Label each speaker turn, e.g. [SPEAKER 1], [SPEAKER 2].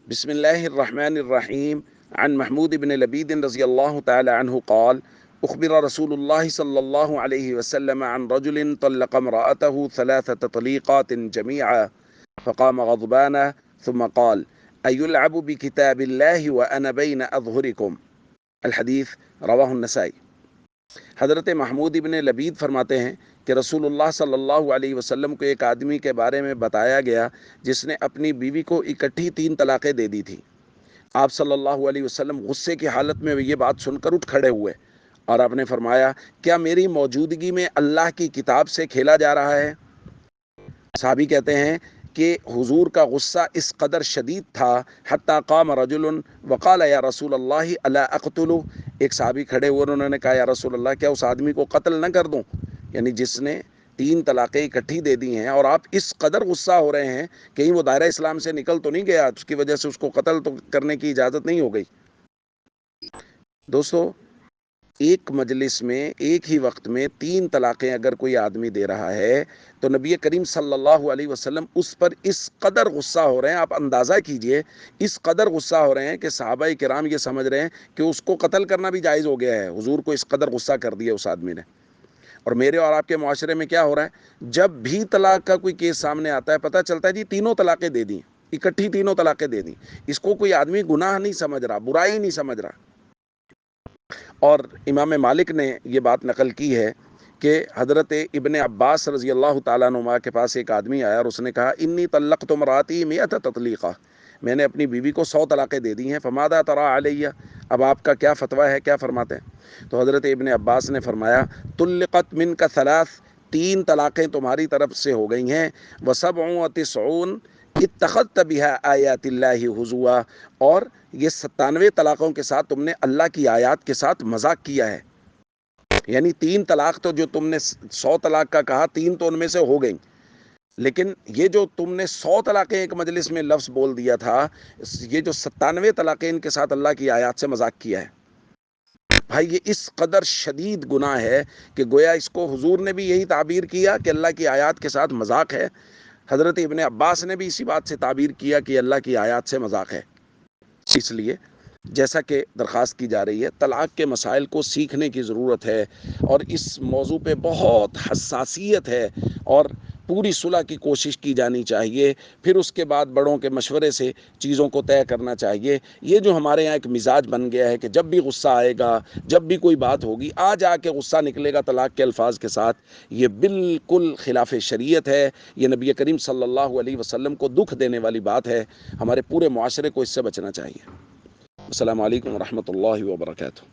[SPEAKER 1] بسم الله الرحمن الرحيم. عن محمود بن لبيد رضي الله تعالى عنه قال: أخبر رسول الله صلى الله عليه وسلم عن رجل طلق امرأته 3 طليقات جميعا، فقام غضبانا ثم قال: أيلعب بكتاب الله وأنا بين أظهركم. الحدیث رواہ النسائی۔ حضرت محمود ابن لبید فرماتے ہیں کہ رسول اللہ صلی اللہ علیہ وسلم کو ایک آدمی کے بارے میں بتایا گیا جس نے اپنی بیوی کو اکٹھی 3 طلاقیں دے دی تھی۔ آپ صلی اللہ علیہ وسلم غصے کی حالت میں یہ بات سن کر اٹھ کھڑے ہوئے اور آپ نے فرمایا: کیا میری موجودگی میں اللہ کی کتاب سے کھیلا جا رہا ہے؟ صحابی کہتے ہیں کہ حضور کا غصہ اس قدر شدید تھا حتی قام رجل وقال یا رسول اللہ الا اقتلو۔ ایک صحابی کھڑے ہوئے اور انہوں نے کہا: یا رسول اللہ، کیا اس آدمی کو قتل نہ کر دوں؟ یعنی جس نے 3 طلاقیں اکٹھی دے دی ہیں، اور آپ اس قدر غصہ ہو رہے ہیں کہیں وہ دائرہ اسلام سے نکل تو نہیں گیا، اس کی وجہ سے اس کو قتل تو کرنے کی اجازت نہیں ہو گئی۔ دوستو، ایک مجلس میں ایک ہی وقت میں 3 طلاقیں اگر کوئی آدمی دے رہا ہے تو نبی کریم صلی اللہ علیہ وسلم اس پر اس قدر غصہ ہو رہے ہیں، آپ اندازہ کیجئے، اس قدر غصہ ہو رہے ہیں کہ صحابہ کرام یہ سمجھ رہے ہیں کہ اس کو قتل کرنا بھی جائز ہو گیا ہے۔ حضور کو اس قدر غصہ کر دیا اس آدمی نے۔ اور میرے اور آپ کے معاشرے میں کیا ہو رہا ہے، جب بھی طلاق کا کوئی کیس سامنے آتا ہے پتہ چلتا ہے جی 3 طلاقیں دے دیں، اکٹھی 3 طلاقیں دے دیں۔ اس کو کوئی آدمی گناہ نہیں سمجھ رہا، برائی نہیں سمجھ رہا۔ اور امام مالک نے یہ بات نقل کی ہے کہ حضرت ابن عباس رضی اللہ تعالیٰ عنہما کے پاس ایک آدمی آیا اور اس نے کہا: انی طلقت امراتی 100 تطلیقہ، میں نے اپنی بیوی کو 100 طلاقیں دے دی ہیں، فماذا ترى علیہ، اب آپ کا کیا فتویٰ ہے، کیا فرماتے ہیں؟ تو حضرت ابن عباس نے فرمایا: طلقت منک 3، 3 طلاقیں تمہاری طرف سے ہو گئی ہیں، و7 و 90 اتخذت بها آیات اللہ ہزوا، اور یہ 97 طلاقوں کے ساتھ تم نے اللہ کی آیات کے ساتھ مذاق کیا ہے۔ یعنی 3 طلاق تو جو تم نے 100 طلاق کا کہا، 3 تو ان میں سے ہو گئیں، لیکن یہ جو تم نے 100 طلاقیں ایک مجلس میں لفظ بول دیا تھا، یہ جو 97 طلاقیں ان کے ساتھ اللہ کی آیات سے مذاق کیا ہے۔ بھائی یہ اس قدر شدید گناہ ہے کہ گویا اس کو حضور نے بھی یہی تعبیر کیا کہ اللہ کی آیات کے ساتھ مذاق ہے، حضرت ابن عباس نے بھی اسی بات سے تعبیر کیا کہ اللہ کی آیات سے مذاق ہے۔ اس لیے جیسا کہ درخواست کی جا رہی ہے، طلاق کے مسائل کو سیکھنے کی ضرورت ہے، اور اس موضوع پہ بہت حساسیت ہے، اور پوری صلح کی کوشش کی جانی چاہیے، پھر اس کے بعد بڑوں کے مشورے سے چیزوں کو طے کرنا چاہیے۔ یہ جو ہمارے یہاں ایک مزاج بن گیا ہے کہ جب بھی غصہ آئے گا، جب بھی کوئی بات ہوگی، آج آ کے غصہ نکلے گا طلاق کے الفاظ کے ساتھ، یہ بالکل خلاف شریعت ہے۔ یہ نبی کریم صلی اللہ علیہ وسلم کو دکھ دینے والی بات ہے۔ ہمارے پورے معاشرے کو اس سے بچنا چاہیے۔ السلام علیکم ورحمۃ اللہ وبرکاتہ۔